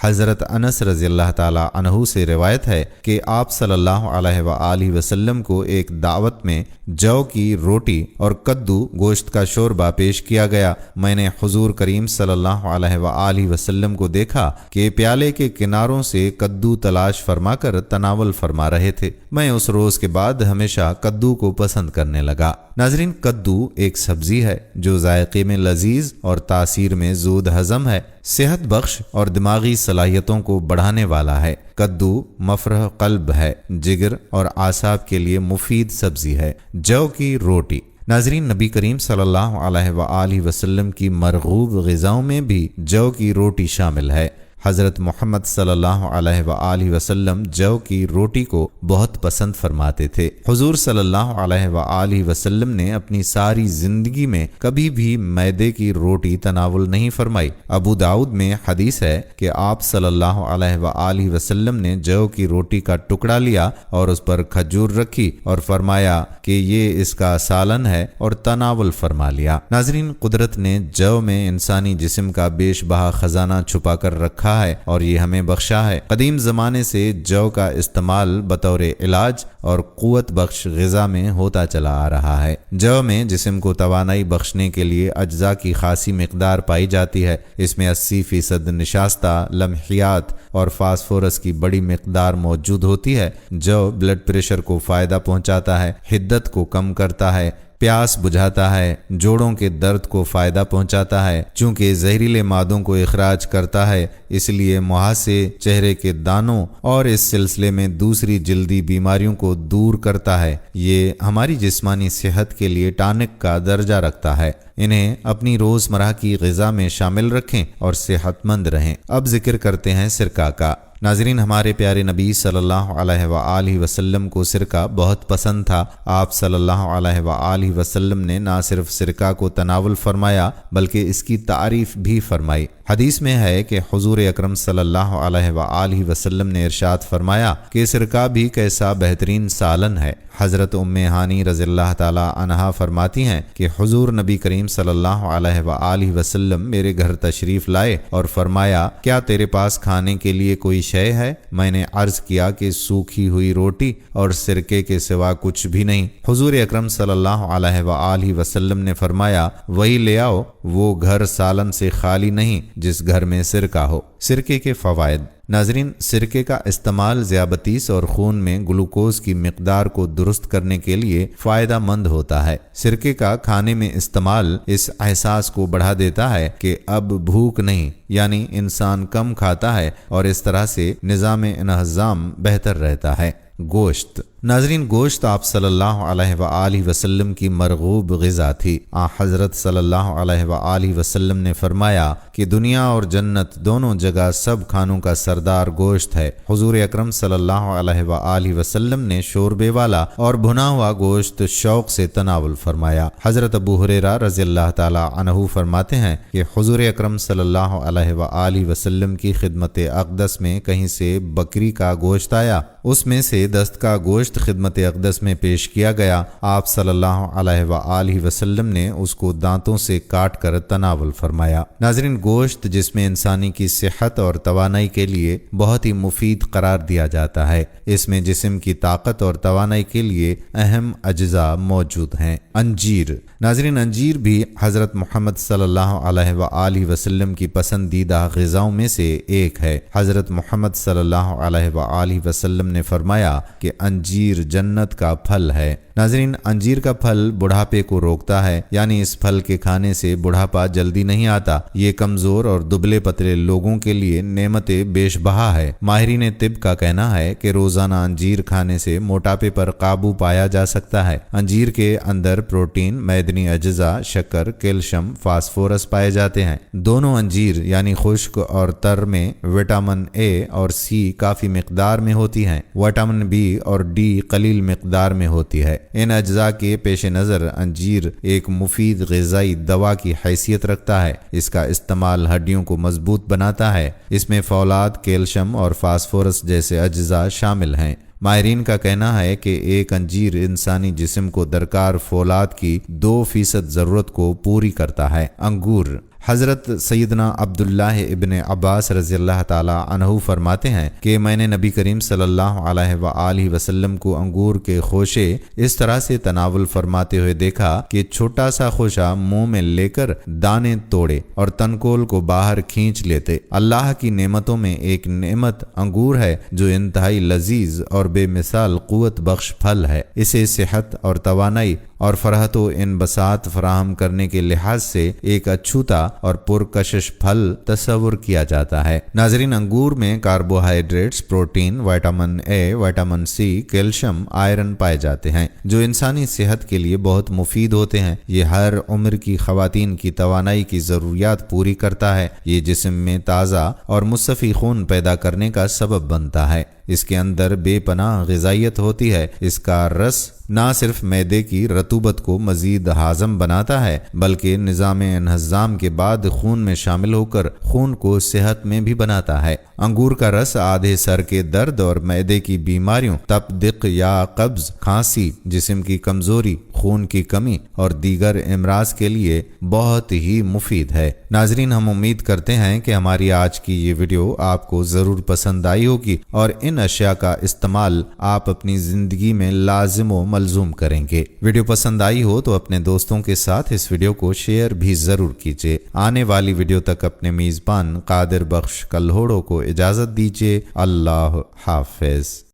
حضرت انس رضی اللہ تعالی عنہ سے روایت ہے کہ آپ صلی اللہ علیہ وآلہ وسلم کو ایک دعوت میں جو کی روٹی اور کدو گوشت کا شوربہ پیش کیا گیا۔ میں نے حضور کریم صلی اللہ علیہ وآلہ وسلم کو دیکھا کہ پیالے کے کناروں سے کدو تلاش فرما کر تناول فرما رہے تھے۔ میں اس روز کے بعد ہمیشہ کدو کو پسند کرنے لگا۔ ناظرین، کدو ایک سبزی ہے جو ذائقے میں لذیذ اور تاثیر میں زود ہضم ہے، صحت بخش اور دماغی صلاحیتوں کو بڑھانے والا ہے۔ کدو مفرح قلب ہے، جگر اور اعصاب کے لیے مفید سبزی ہے۔ جو کی روٹی، ناظرین، نبی کریم صلی اللہ علیہ وآلہ وسلم کی مرغوب غذاؤں میں بھی جو کی روٹی شامل ہے۔ حضرت محمد صلی اللہ علیہ وآلہ وسلم جو کی روٹی کو بہت پسند فرماتے تھے۔ حضور صلی اللہ علیہ وآلہ وسلم نے اپنی ساری زندگی میں کبھی بھی میدے کی روٹی تناول نہیں فرمائی۔ ابو داؤد میں حدیث ہے کہ آپ صلی اللہ علیہ وآلہ وسلم نے جو کی روٹی کا ٹکڑا لیا اور اس پر کھجور رکھی اور فرمایا کہ یہ اس کا سالن ہے اور تناول فرما لیا۔ ناظرین، قدرت نے جو میں انسانی جسم کا بیش بہا خزانہ چھپا کر رکھا ہے اور یہ ہمیں بخشا ہے۔ قدیم زمانے سے جو کا استعمال بطور علاج اور قوت بخش غذا میں ہوتا چلا آ رہا ہے۔ جو میں جسم کو توانائی بخشنے کے لیے اجزاء کی خاصی مقدار پائی جاتی ہے۔ اس میں 80% نشاستہ، لمحیات اور فاسفورس کی بڑی مقدار موجود ہوتی ہے۔ جو بلڈ پریشر کو فائدہ پہنچاتا ہے، حدت کو کم کرتا ہے، پیاس بجھاتا ہے، جوڑوں کے درد کو فائدہ پہنچاتا ہے۔ چونکہ زہریلے مادوں کو اخراج کرتا ہے، اس لیے مہاسے، چہرے کے دانوں اور اس سلسلے میں دوسری جلدی بیماریوں کو دور کرتا ہے۔ یہ ہماری جسمانی صحت کے لیے ٹانک کا درجہ رکھتا ہے۔ انہیں اپنی روزمرہ کی غذا میں شامل رکھیں اور صحت مند رہیں۔ اب ذکر کرتے ہیں سرکہ کا۔ ناظرین، ہمارے پیارے نبی صلی اللہ علیہ وآلہ وسلم کو سرکہ بہت پسند تھا۔ آپ صلی اللہ علیہ وآلہ وسلم نے نہ صرف سرکہ کو تناول فرمایا بلکہ اس کی تعریف بھی فرمائی۔ حدیث میں ہے کہ حضور اکرم صلی اللہ علیہ وآلہ وسلم نے ارشاد فرمایا کہ سرکہ بھی کیسا بہترین سالن ہے۔ حضرت ام ہانی رضی اللہ تعالی عنہا فرماتی ہیں کہ حضور نبی کریم صلی اللہ علیہ وآلہ وسلم میرے گھر تشریف لائے اور فرمایا، کیا تیرے پاس کھانے کے لیے کوئی شے ہے؟ میں نے عرض کیا کہ سوکھی ہوئی روٹی اور سرکے کے سوا کچھ بھی نہیں۔ حضور اکرم صلی اللہ علیہ وآلہ وسلم نے فرمایا، وہی لے آؤ، وہ گھر سالن سے خالی نہیں جس گھر میں سرکہ ہو۔ سرکے کے فوائد۔ ناظرین، سرکے کا استعمال ذیابطیس اور خون میں گلوکوز کی مقدار کو درست کرنے کے لیے فائدہ مند ہوتا ہے۔ سرکے کا کھانے میں استعمال اس احساس کو بڑھا دیتا ہے کہ اب بھوک نہیں، یعنی انسان کم کھاتا ہے اور اس طرح سے نظام انہضام بہتر رہتا ہے۔ گوشت۔ ناظرین، گوشت آپ صلی اللہ علیہ وآلہ وسلم کی مرغوب غذا تھی۔ حضرت صلی اللہ علیہ وآلہ وسلم نے فرمایا کہ دنیا اور جنت دونوں جگہ سب کھانوں کا سردار گوشت ہے۔ حضور اکرم صلی اللہ علیہ وآلہ وسلم نے شوربے والا اور بھنا ہوا گوشت شوق سے تناول فرمایا۔ حضرت ابو ہریرہ رضی اللہ تعالی عنہ فرماتے ہیں کہ حضور اکرم صلی اللہ علیہ وآلہ وسلم کی خدمت اقدس میں کہیں سے بکری کا گوشت آیا، اس میں سے دست کا گوشت خدمت اقدس میں پیش کیا گیا۔ آپ صلی اللہ علیہ وآلہ وسلم نے اس کو دانتوں سے کاٹ کر تناول فرمایا۔ ناظرین، گوشت جس میں انسانی کی صحت اور توانائی کے لیے بہت ہی مفید قرار دیا جاتا ہے۔ اس میں جسم کی طاقت اور توانائی کے لیے اہم اجزاء موجود ہیں۔ انجیر۔ ناظرین، انجیر بھی حضرت محمد صلی اللہ علیہ وآلہ وسلم کی پسندیدہ غذاؤں میں سے ایک ہے۔ حضرت محمد صلی اللہ علیہ وآلہ وسلم نے فرمایا کہ انجیر جنت کا پھل ہے۔ ناظرین، انجیر کا پھل بڑھاپے کو روکتا ہے، یعنی اس پھل کے کھانے سے بڑھاپا جلدی نہیں آتا۔ یہ کمزور اور دبلے پتلے لوگوں کے لیے نعمت بیش بہا ہے۔ ماہرین طب کا کہنا ہے کہ روزانہ انجیر کھانے سے موٹاپے پر قابو پایا جا سکتا ہے۔ انجیر کے اندر پروٹین، معدنی اجزاء، شکر، کیلشیم، فاسفورس پائے جاتے ہیں۔ دونوں انجیر یعنی خشک اور تر میں وٹامن اے اور سی کافی مقدار میں ہوتی ہیں۔ وٹامن بی اور ڈی قلیل مقدار میں ہوتی ہے۔ ان اجزاء کے پیش نظر انجیر ایک مفید غذائی دوا کی حیثیت رکھتا ہے۔ اس کا استعمال ہڈیوں کو مضبوط بناتا ہے۔ اس میں فولاد، کیلشیم اور فاسفورس جیسے اجزاء شامل ہیں۔ ماہرین کا کہنا ہے کہ ایک انجیر انسانی جسم کو درکار فولاد کی 2% ضرورت کو پوری کرتا ہے۔ انگور۔ حضرت سیدنا عبداللہ ابن عباس رضی اللہ تعالی عنہ فرماتے ہیں کہ میں نے نبی کریم صلی اللہ علیہ وآلہ وسلم کو انگور کے خوشے اس طرح سے تناول فرماتے ہوئے دیکھا کہ چھوٹا سا خوشہ منہ میں لے کر دانے توڑے اور تنکول کو باہر کھینچ لیتے۔ اللہ کی نعمتوں میں ایک نعمت انگور ہے جو انتہائی لذیذ اور بے مثال قوت بخش پھل ہے۔ اسے صحت اور توانائی اور فرحت و انبساط فراہم کرنے کے لحاظ سے ایک اچھوتا اور پرکشش پھل تصور کیا جاتا ہے۔ ناظرین، انگور میں carbohydrates, protein, vitamin A, vitamin C, calcium, iron پائے جاتے ہیں جو انسانی صحت کے لیے بہت مفید ہوتے ہیں۔ یہ ہر عمر کی خواتین کی توانائی کی ضروریات پوری کرتا ہے۔ یہ جسم میں تازہ اور مصفی خون پیدا کرنے کا سبب بنتا ہے۔ اس کے اندر بے پناہ غذائیت ہوتی ہے۔ اس کا رس نہ صرف معدے کی رطوبت کو مزید ہاضم بناتا ہے بلکہ نظام انہضام کے بعد خون میں شامل ہو کر خون کو صحت میں بھی بناتا ہے۔ انگور کا رس آدھے سر کے درد اور معدے کی بیماریوں، تپ دق یا قبض، کھانسی، جسم کی کمزوری، خون کی کمی اور دیگر امراض کے لیے بہت ہی مفید ہے۔ ناظرین، ہم امید کرتے ہیں کہ ہماری آج کی یہ ویڈیو آپ کو ضرور پسند آئی ہوگی اور ان اشیاء کا استعمال آپ اپنی زندگی میں لازم و ملزوم کریں گے۔ ویڈیو پسند آئی ہو تو اپنے دوستوں کے ساتھ اس ویڈیو کو شیئر بھی ضرور کیجیے۔ آنے والی ویڈیو تک اپنے میزبان قادر بخش کلہوڑو کو اجازت دیجیے۔ اللہ حافظ۔